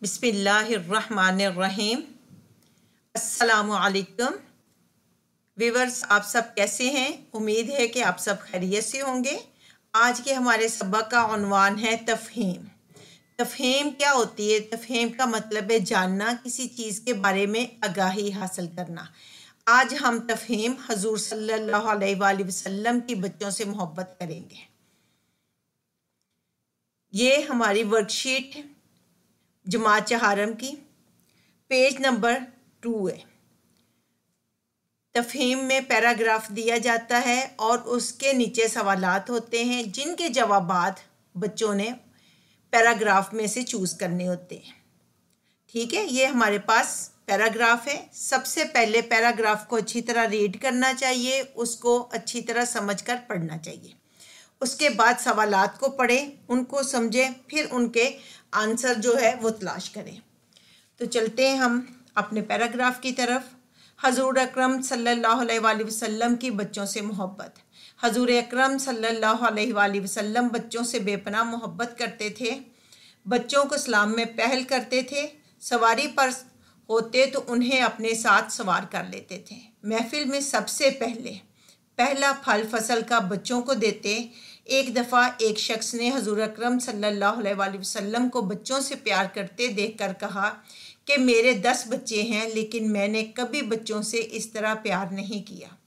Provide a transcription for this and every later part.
बिस्मिल्लाहिर्रहमानिर्रहीम। अस्सलामुअलैकुम व्यूअर्स, आप सब कैसे हैं? उम्मीद है कि आप सब खैरियत से होंगे। आज के हमारे सबक का उन्वान है तफ़हीम। तफ़हीम क्या होती है? तफ़हीम का मतलब है जानना, किसी चीज़ के बारे में आगाही हासिल करना। आज हम तफ़हीम हजूर सल्लल्लाहु अलैहि वसल्लम की बच्चों से मोहब्बत करेंगे। ये हमारी वर्कशीट जमात चहारम की पेज नंबर 2 है। तफ़हीम में पैराग्राफ दिया जाता है और उसके नीचे सवालात होते हैं जिनके जवाबात बच्चों ने पैराग्राफ में से चूज़ करने होते हैं। ठीक है, ये हमारे पास पैराग्राफ है। सबसे पहले पैराग्राफ को अच्छी तरह रीड करना चाहिए, उसको अच्छी तरह समझकर पढ़ना चाहिए। उसके बाद सवालात को पढ़ें, उनको समझें, फिर उनके आंसर जो है वो तलाश करें। तो चलते हैं हम अपने पैराग्राफ की तरफ। हजूर अकरम सल्लल्लाहु अलैहि वसल्लम की बच्चों से मोहब्बत। हजूर अकरम सल्लल्लाहु अलैहि वसल्लम बच्चों से बेपनाह मोहब्बत करते थे। बच्चों को इस्लाम में पहल करते थे। सवारी पर होते तो उन्हें अपने साथ सवार कर लेते थे। महफिल में सबसे पहला फल फसल का बच्चों को देते। एक दफ़ा एक शख्स ने हजूर अकरम सल्लल्लाहु अलैहि वसल्लम को बच्चों से प्यार करते देखकर कहा कि मेरे 10 बच्चे हैं, लेकिन मैंने कभी बच्चों से इस तरह प्यार नहीं किया।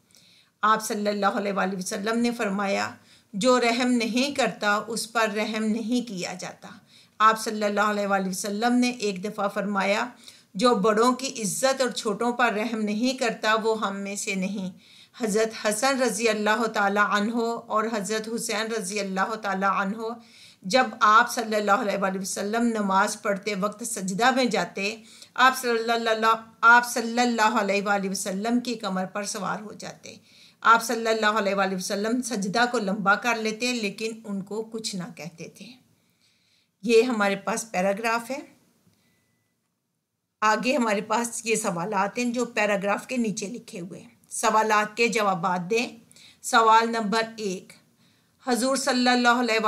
आप सल्लल्लाहु अलैहि वसल्लम ने फरमाया, जो रहम नहीं करता उस पर रहम नहीं किया जाता। आप सल्लल्लाहु अलैहि वसल्लम ने एक दफ़ा फरमाया, जो बड़ों की इज़्ज़त और छोटों पर रहम नहीं करता वो हम में से नहीं। हज़रत हसन रज़ी अल्लाह ताला अन्हो और हज़रत हुसैन रज़ी अल्लाह ताला अन्हो जब आप सल्लल्लाहु अलैहि वसल्लम नमाज पढ़ते वक्त सजदा में जाते, आप सल्लल्लाहु अलैहि वसल्लम की कमर पर सवार हो जाते। आप सल्लल्लाहु अलैहि वसल्लम सजदा को लंबा कर लेते, लेकिन उनको कुछ ना कहते थे। ये हमारे पास पैराग्राफ है। आगे हमारे पास ये सवालात हैं जो पैराग्राफ के नीचे लिखे हुए हैं। सवालात के जवाबात दें। सवाल नंबर 1, हजूर सल्लल्लाहु अलैहि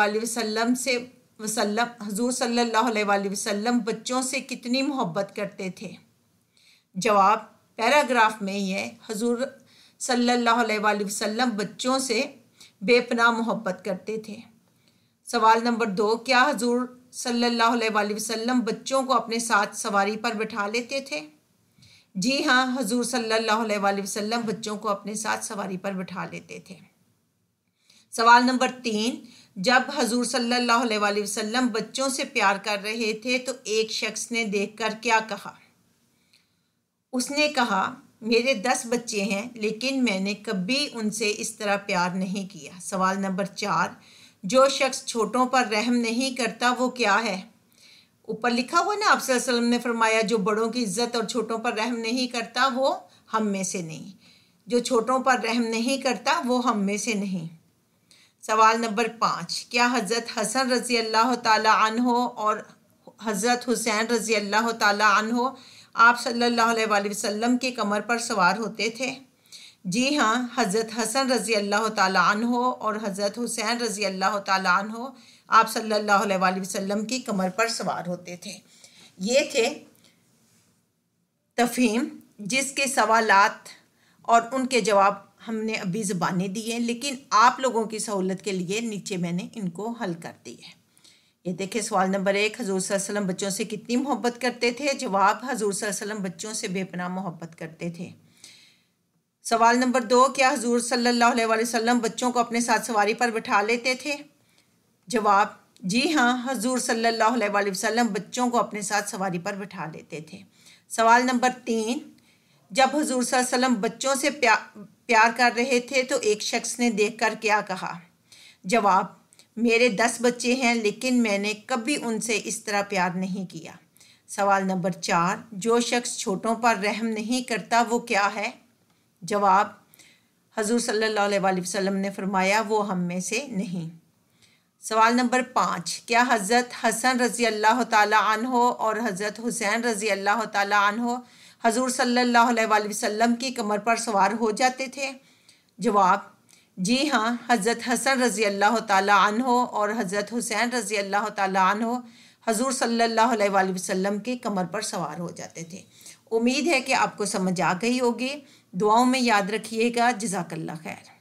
वसल्लम बच्चों से कितनी मोहब्बत करते थे? जवाब पैराग्राफ में ही है। हजूर सल्लल्लाहु अलैहि वसल्लम बच्चों से बेपनाह मोहब्बत करते थे। सवाल नंबर 2, क्या हजूर सल्लल्लाहु अलैहि वसल्लम बच्चों को अपने साथ सवारी पर बिठा लेते थे? जी हाँ, हजूर सल्लल्लाहु अलैहि वसल्लम बच्चों को अपने साथ सवारी पर बिठा लेते थे। सवाल नंबर 3, जब हजूर सल्लल्लाहु अलैहि वसल्लम बच्चों से प्यार कर रहे थे तो एक शख्स ने देखकर क्या कहा? उसने कहा, मेरे 10 बच्चे हैं, लेकिन मैंने कभी उनसे इस तरह प्यार नहीं किया। सवाल नंबर 4, जो शख्स छोटों पर रहम नहीं करता वो क्या है? ऊपर लिखा हुआ ना, आप सल्लल्लाहु अलैहि वसल्लम ने फरमाया, जो बड़ों की इज्जत और छोटों पर रहम नहीं करता वो हम में से नहीं। जो छोटों पर रहम नहीं करता वो हम में से नहीं। सवाल नंबर 5, क्या हज़रत हसन रज़ी अल्लाह ताला अन्हो और हज़रत हुसैन रज़ी अल्लाह ताला अन्हो आप सल्लल्लाहु अलैहि वसल्लम की कमर पर सवार होते थे? जी हाँ, हज़रत हसन रज़ी अल्लाह ताला अन्हो और हज़रत हुसैन रज़ी अल्लाह ताला अन्हो आप सल्लल्लाहु अलैहि वसल्लम की कमर पर सवार होते थे। ये थे तफ़हीम, जिसके सवालात और उनके जवाब हमने अभी ज़बानी दिए, लेकिन आप लोगों की सहूलत के लिए नीचे मैंने इनको हल कर दी है। ये देखिए, सवाल नंबर 1, हजूर सल्लल्लाहु अलैहि वसल्लम बच्चों से कितनी मोहब्बत करते थे? जवाब, हजूर सल्लल्लाहु अलैहि वसल्लम बच्चों से बेपनाह मोहब्बत करते थे। सवाल नंबर 2, क्या हजूर सल्लल्लाहु अलैहि वसल्लम बच्चों को अपने साथ सवारी पर बिठा लेते थे? जवाब, जी हाँ, हजूर सल्लल्लाहु अलैहि वसल्लम बच्चों को अपने साथ सवारी पर बिठा लेते थे। सवाल नंबर 3, जब हजूर सल्लल्लाहु अलैहि वसल्लम बच्चों से प्यार कर रहे थे तो एक शख्स ने देखकर क्या कहा? जवाब, मेरे 10 बच्चे हैं, लेकिन मैंने कभी उनसे इस तरह प्यार नहीं किया। सवाल नंबर 4, जो शख्स छोटों पर रहम नहीं करता वो क्या है? जवाब, हजूर सल्लल्लाहु अलैहि वसल्लम ने फरमाया, वो हम में से नहीं। सवाल नंबर 5, क्या हज़रत हसन रज़ी अल्लाह ताला अन्हो और हज़रत हुसैन रज़ी अल्लाह ताला अन्हो हजूर सल्लल्लाहु अलैहि वसल्लम की कमर पर सवार हो जाते थे? जवाब, जी हाँ, हज़रत हसन रज़ी अल्लाह ताला अन्हो और हज़रत हुसैन रज़ी अल्लाह ताला अन्हो हजूर सल्लल्लाहु अलैहि वसल्लम के कमर पर सवार हो जाते थे। उम्मीद है कि आपको समझ आ गई होगी। दुआओं में याद रखिएगा। जज़ाकल्लाह खैर।